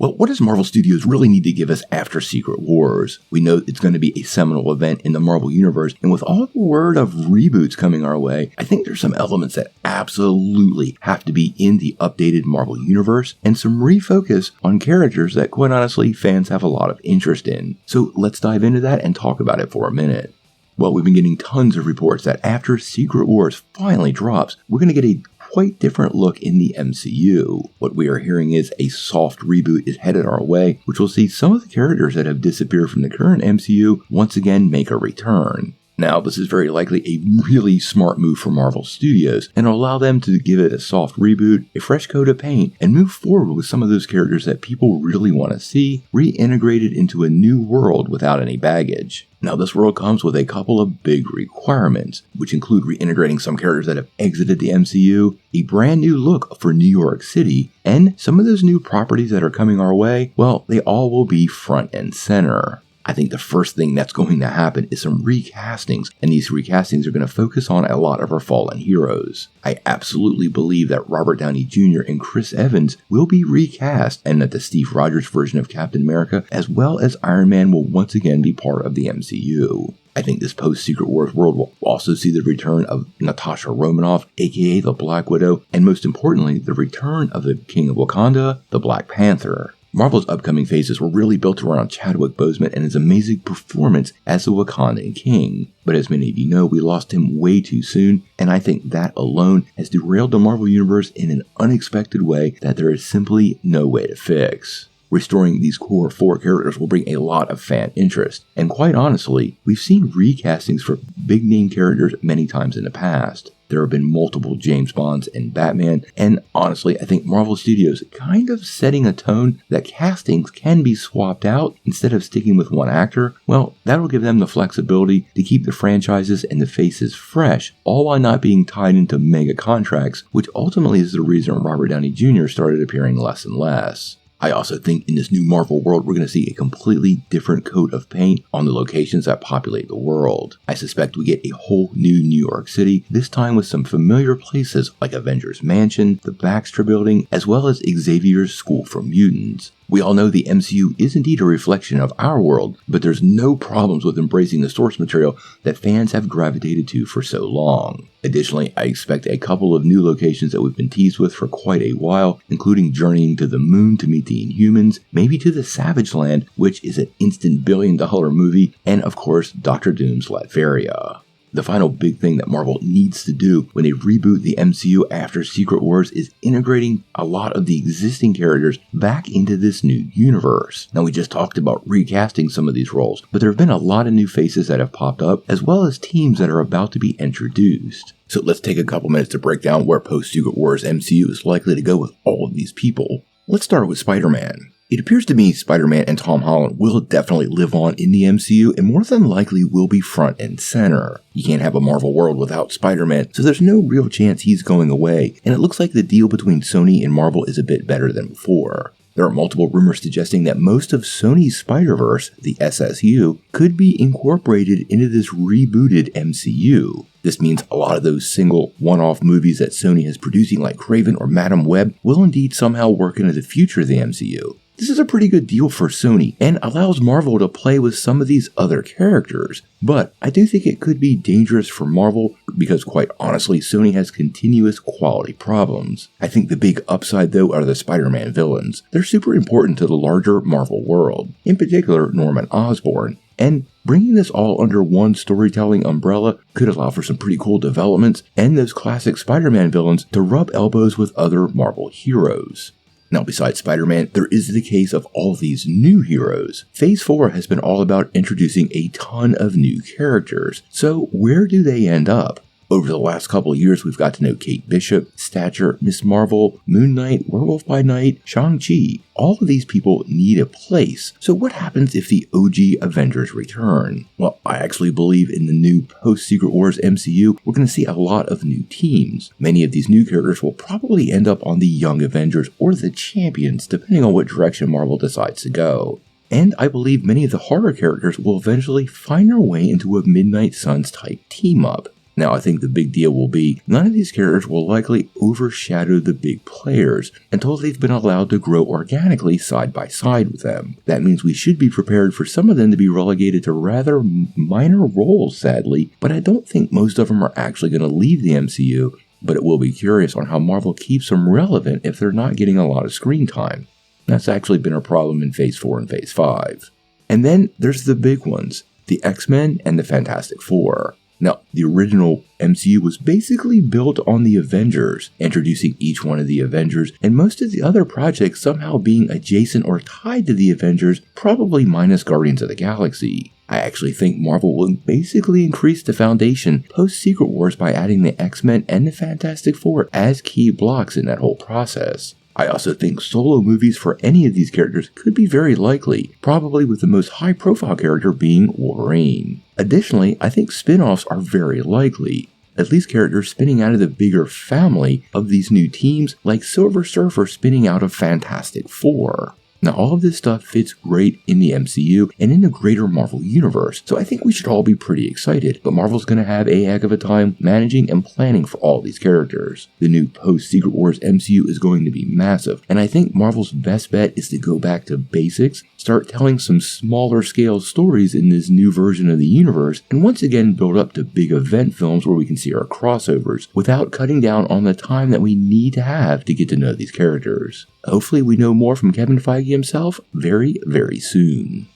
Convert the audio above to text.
Well, what does Marvel Studios really need to give us after Secret Wars? We know it's going to be a seminal event in the Marvel Universe, and with all the word of reboots coming our way, I think there's some elements that absolutely have to be in the updated Marvel Universe, and some refocus on characters that, quite honestly, fans have a lot of interest in. So let's dive into that and talk about it for a minute. Well, we've been getting tons of reports that after Secret Wars finally drops, we're going to get a quite different look in the MCU. What we are hearing is a soft reboot is headed our way, which will see some of the characters that have disappeared from the current MCU once again make a return. Now, this is very likely a really smart move for Marvel Studios, and will allow them to give it a soft reboot, a fresh coat of paint, and move forward with some of those characters that people really want to see reintegrated into a new world without any baggage. Now, this world comes with a couple of big requirements, which include reintegrating some characters that have exited the MCU, a brand new look for New York City, and some of those new properties that are coming our way, well, they all will be front and center. I think the first thing that's going to happen is some recastings, and these recastings are going to focus on a lot of our fallen heroes. I absolutely believe that Robert Downey Jr. and Chris Evans will be recast, and that the Steve Rogers version of Captain America, as well as Iron Man, will once again be part of the MCU. I think this post-Secret Wars world will also see the return of Natasha Romanoff, aka the Black Widow, and most importantly, the return of the King of Wakanda, the Black Panther. Marvel's upcoming phases were really built around Chadwick Boseman and his amazing performance as the Wakandan King. But as many of you know, we lost him way too soon, and I think that alone has derailed the Marvel Universe in an unexpected way that there is simply no way to fix. Restoring these core 4 characters will bring a lot of fan interest, and quite honestly, we've seen recastings for big name characters many times in the past. There have been multiple James Bonds and Batman, and honestly, I think Marvel Studios kind of setting a tone that castings can be swapped out instead of sticking with one actor. Well, that'll give them the flexibility to keep the franchises and the faces fresh, all while not being tied into mega contracts, which ultimately is the reason Robert Downey Jr. started appearing less and less. I also think in this new Marvel world, we're going to see a completely different coat of paint on the locations that populate the world. I suspect we get a whole new New York City, this time with some familiar places like Avengers Mansion, the Baxter Building, as well as Xavier's School for Mutants. We all know the MCU is indeed a reflection of our world, but there's no problems with embracing the source material that fans have gravitated to for so long. Additionally, I expect a couple of new locations that we've been teased with for quite a while, including journeying to the moon to meet the Inhumans, maybe to the Savage Land, which is an instant billion-dollar movie, and of course, Doctor Doom's Latveria. The final big thing that Marvel needs to do when they reboot the MCU after Secret Wars is integrating a lot of the existing characters back into this new universe. Now, we just talked about recasting some of these roles, but there have been a lot of new faces that have popped up, as well as teams that are about to be introduced. So let's take a couple minutes to break down where post-Secret Wars MCU is likely to go with all of these people. Let's start with Spider-Man. It appears to me Spider-Man and Tom Holland will definitely live on in the MCU and more than likely will be front and center. You can't have a Marvel world without Spider-Man, so there's no real chance he's going away, and it looks like the deal between Sony and Marvel is a bit better than before. There are multiple rumors suggesting that most of Sony's Spider-Verse, the SSU, could be incorporated into this rebooted MCU. This means a lot of those single, one-off movies that Sony is producing like Kraven or Madam Web will indeed somehow work into the future of the MCU. This is a pretty good deal for Sony and allows Marvel to play with some of these other characters, but I do think it could be dangerous for Marvel because quite honestly, Sony has continuous quality problems. I think the big upside though are the Spider-Man villains. They're super important to the larger Marvel world, in particular Norman Osborn, and bringing this all under one storytelling umbrella could allow for some pretty cool developments and those classic Spider-Man villains to rub elbows with other Marvel heroes. Now, besides Spider-Man, there is the case of all these new heroes. Phase 4 has been all about introducing a ton of new characters, so where do they end up? Over the last couple of years, we've got to know Kate Bishop, Stature, Miss Marvel, Moon Knight, Werewolf by Night, Shang-Chi. All of these people need a place. So what happens if the OG Avengers return? Well, I actually believe in the new post-Secret Wars MCU, we're going to see a lot of new teams. Many of these new characters will probably end up on the Young Avengers or the Champions, depending on what direction Marvel decides to go. And I believe many of the horror characters will eventually find their way into a Midnight Suns type team-up. Now, I think the big deal will be none of these characters will likely overshadow the big players until they've been allowed to grow organically side by side with them. That means we should be prepared for some of them to be relegated to rather minor roles, sadly, but I don't think most of them are actually going to leave the MCU, but it will be curious on how Marvel keeps them relevant if they're not getting a lot of screen time. That's actually been a problem in Phase 4 and Phase 5. And then there's the big ones, the Xmen and the Fantastic Four. Now, the original MCU was basically built on the Avengers, introducing each one of the Avengers, and most of the other projects somehow being adjacent or tied to the Avengers, probably minus Guardians of the Galaxy. I actually think Marvel will basically increase the foundation post-Secret Wars by adding the X-Men and the Fantastic Four as key blocks in that whole process. I also think solo movies for any of these characters could be very likely, probably with the most high-profile character being Wolverine. Additionally, I think spin-offs are very likely, at least characters spinning out of the bigger family of these new teams, like Silver Surfer spinning out of Fantastic Four. Now, all of this stuff fits great in the MCU and in the greater Marvel universe, so I think we should all be pretty excited, but Marvel's going to have a heck of a time managing and planning for all these characters. The new post-Secret Wars MCU is going to be massive, and I think Marvel's best bet is to go back to basics, start telling some smaller scale stories in this new version of the universe, and once again build up to big event films where we can see our crossovers, without cutting down on the time that we need to have to get to know these characters. Hopefully we know more from Kevin Feige himself very, very soon.